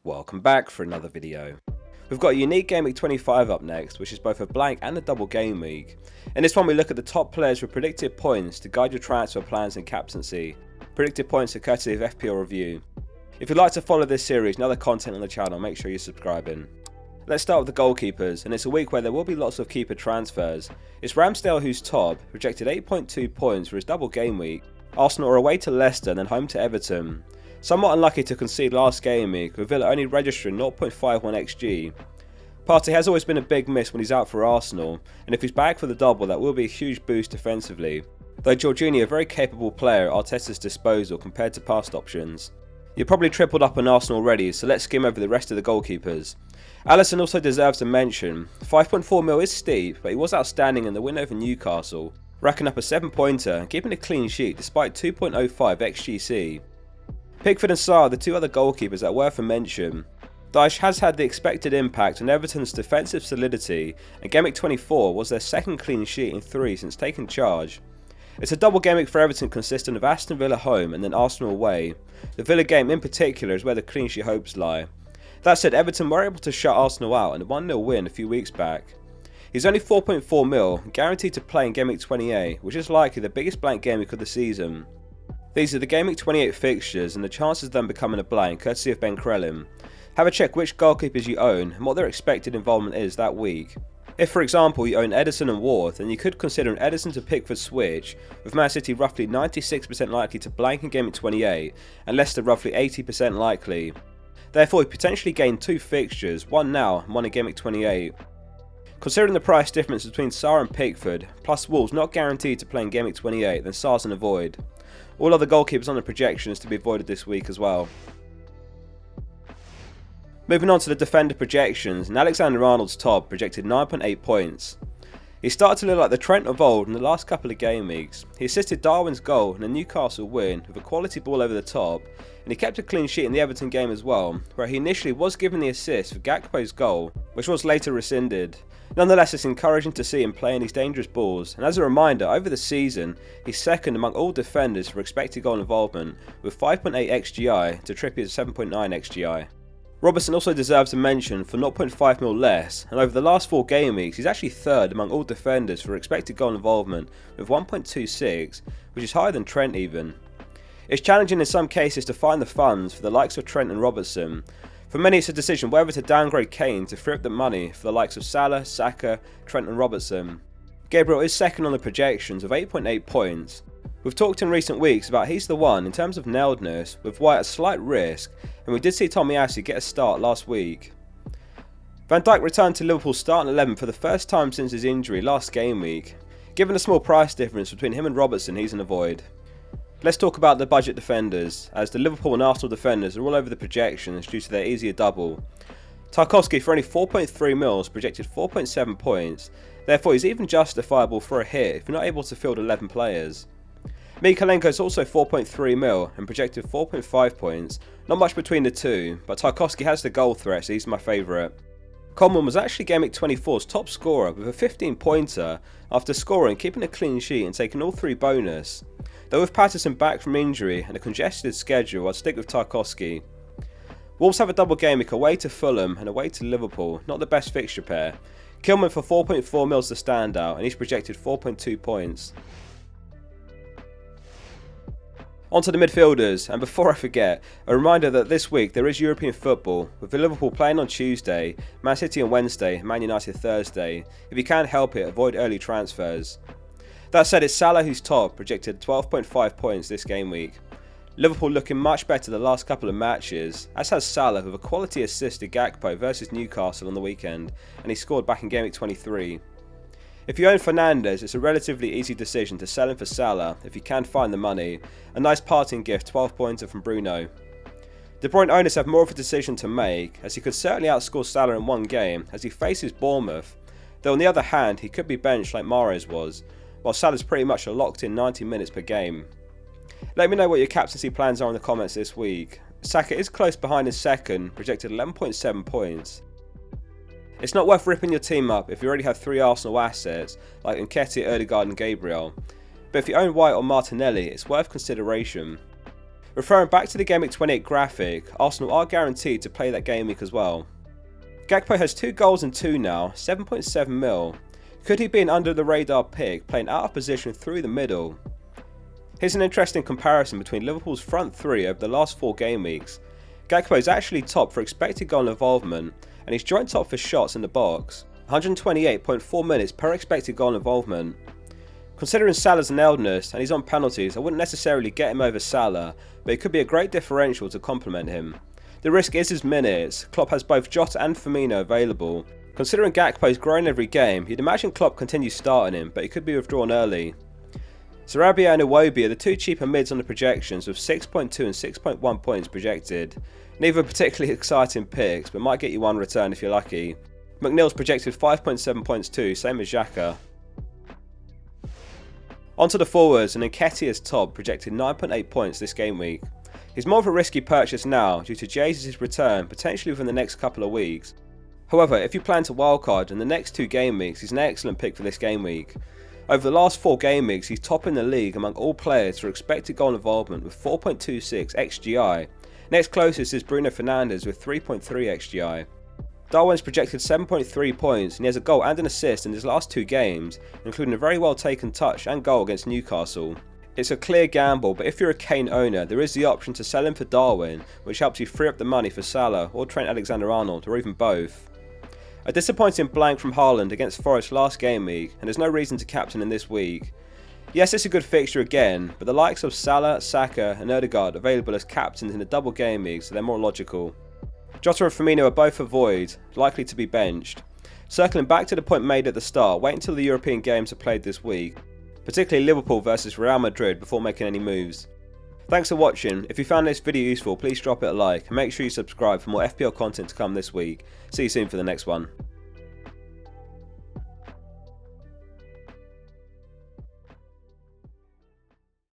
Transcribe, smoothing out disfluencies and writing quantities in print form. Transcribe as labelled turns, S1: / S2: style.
S1: Welcome back for another video. We've got a unique Gameweek 25 up next, which is both a blank and a double game week. In this one we look at the top players with predicted points to guide your transfer plans and captaincy. Predicted points are courtesy of FPL Review. If you'd like to follow this series and other content on the channel, make sure you're subscribing. Let's start with the goalkeepers, and it's a week where there will be lots of keeper transfers. It's Ramsdale who's top, projected 8.2 points for his double game week. Arsenal are away to Leicester and then home to Everton. Somewhat unlucky to concede last game week, with Villa only registering 0.51 XG. Partey has always been a big miss when he's out for Arsenal, and if he's back for the double that will be a huge boost defensively. Though Jorginho a very capable player at Arteta's disposal compared to past options. You're probably tripled up on Arsenal already, so let's skim over the rest of the goalkeepers. Alisson also deserves a mention. 5.4 mil is steep, but he was outstanding in the win over Newcastle, racking up a 7-pointer and keeping a clean sheet despite 2.05 XGC. Pickford and Sarr are the two other goalkeepers that are worth a mention. Dyche has had the expected impact on Everton's defensive solidity, and Gameweek 24 was their second clean sheet in 3 since taking charge. It's a double game week for Everton consisting of Aston Villa home and then Arsenal away. The Villa game in particular is where the clean sheet hopes lie. That said, Everton were able to shut Arsenal out in a 1-0 win a few weeks back. He's only 4.4 mil, guaranteed to play in Game Week 28, which is likely the biggest blank game week of the season. These are the Game Week 28 fixtures and the chances of them becoming a blank, courtesy of Ben Crellin. Have a check which goalkeepers you own and what their expected involvement is that week. If for example you own Ederson and Ward, then you could consider an Ederson to Pickford switch, with Man City roughly 96% likely to blank in Game Week 28 and Leicester roughly 80% likely. Therefore you potentially gain 2 fixtures, one now and one in Game Week 28. Considering the price difference between Sarr and Pickford, plus Wolves not guaranteed to play in Game Week 28, then Sarr's an avoid. All other goalkeepers on the projection is to be avoided this week as well. Moving on to the defender projections, and Alexander-Arnold's top projected 9.8 points. He started to look like the Trent of old in the last couple of game weeks. He assisted Darwin's goal in a Newcastle win with a quality ball over the top, and he kept a clean sheet in the Everton game as well, where he initially was given the assist for Gakpo's goal, which was later rescinded. Nonetheless, it's encouraging to see him playing these dangerous balls, and as a reminder, over the season, he's second among all defenders for expected goal involvement, with 5.8 XGI to Trippier's 7.9 XGI. Robertson also deserves a mention for 0.5 mil less, and over the last 4 game weeks he's actually third among all defenders for expected goal involvement with 1.26, which is higher than Trent even. It's challenging in some cases to find the funds for the likes of Trent and Robertson. For many it's a decision whether to downgrade Kane to free up the money for the likes of Salah, Saka, Trent and Robertson. Gabriel is second on the projections with 8.8 points. We've talked in recent weeks about he's the one in terms of nailedness, with White at slight risk, and we did see Tomiyasu get a start last week. Van Dijk returned to Liverpool's starting 11 for the first time since his injury last game week. Given the small price difference between him and Robertson, he's an avoid. Let's talk about the budget defenders, as the Liverpool and Arsenal defenders are all over the projections due to their easier double. Tarkowski for only 4.3 mils projected 4.7 points, therefore he's even justifiable for a hit if you're not able to field 11 players. Mykolenko is also 4.3 mil and projected 4.5 points, not much between the two, but Tarkowski has the goal threat so he's my favourite. Coleman was actually Game Week 24's top scorer with a 15-pointer after scoring, keeping a clean sheet and taking all 3 bonus. Though with Patterson back from injury and a congested schedule, I'd stick with Tarkowski. Wolves have a double game week away to Fulham and away to Liverpool, not the best fixture pair. Kilman for 4.4 mils the standout and he's projected 4.2 points. On to the midfielders, and before I forget, a reminder that this week there is European football, with Liverpool playing on Tuesday, Man City on Wednesday, and Man United Thursday. If you can help it, avoid early transfers. That said, it's Salah who's top, projected 12.5 points this game week. Liverpool looking much better the last couple of matches, as has Salah with a quality assist to Gakpo versus Newcastle on the weekend, and he scored back in Game Week 23. If you own Fernandes, it's a relatively easy decision to sell him for Salah if you can find the money. A nice parting gift, 12-pointer from Bruno. De Bruyne owners have more of a decision to make, as he could certainly outscore Salah in one game as he faces Bournemouth, though on the other hand he could be benched like Mahrez was, while Salah's pretty much a locked in 90 minutes per game. Let me know what your captaincy plans are in the comments this week. Saka is close behind in second, projected 11.7 points. It's not worth ripping your team up if you already have 3 Arsenal assets like Nketiah, Ødegaard and Gabriel, but if you own White or Martinelli it's worth consideration. Referring back to the Gameweek 28 graphic, Arsenal are guaranteed to play that game week as well. Gakpo has 2 goals and 2 now, 7.7 mil. Could he be an under the radar pick, playing out of position through the middle? Here's an interesting comparison between Liverpool's front 3 over the last 4 game weeks. Gakpo is actually top for expected goal involvement, and he's joint top for shots in the box, 128.4 minutes per expected goal involvement. Considering Salah's nailed-ness and he's on penalties, I wouldn't necessarily get him over Salah, but it could be a great differential to complement him. The risk is his minutes. Klopp has both Jota and Firmino available. Considering Gakpo is growing every game, you'd imagine Klopp continues starting him, but he could be withdrawn early. Sarabia and Iwobi are the 2 cheaper mids on the projections with 6.2 and 6.1 points projected. Neither particularly exciting picks, but might get you one return if you're lucky. McNeil's projected 5.7 points too, same as Xhaka. Onto the forwards, and Nketiah is top, projected 9.8 points this game week. He's more of a risky purchase now due to Jesus' return potentially within the next couple of weeks. However, if you plan to wildcard in the next 2 game weeks, he's an excellent pick for this game week. Over the last 4 game weeks, he's top in the league among all players for expected goal involvement with 4.26 XGI. Next closest is Bruno Fernandes with 3.3 XGI. Darwin's projected 7.3 points and he has a goal and an assist in his last 2 games, including a very well taken touch and goal against Newcastle. It's a clear gamble, but if you're a Kane owner, there is the option to sell him for Darwin, which helps you free up the money for Salah or Trent Alexander-Arnold, or even both. A disappointing blank from Haaland against Forest last game week, and there's no reason to captain in this week. Yes, it's a good fixture again, but the likes of Salah, Saka and Ødegaard available as captains in the double game week, so they're more logical. Jota and Firmino are both a void, likely to be benched. Circling back to the point made at the start, wait until the European games are played this week, particularly Liverpool versus Real Madrid, before making any moves. Thanks for watching. If you found this video useful, please drop it a like and make sure you subscribe for more FPL content to come this week. See you soon for the next one.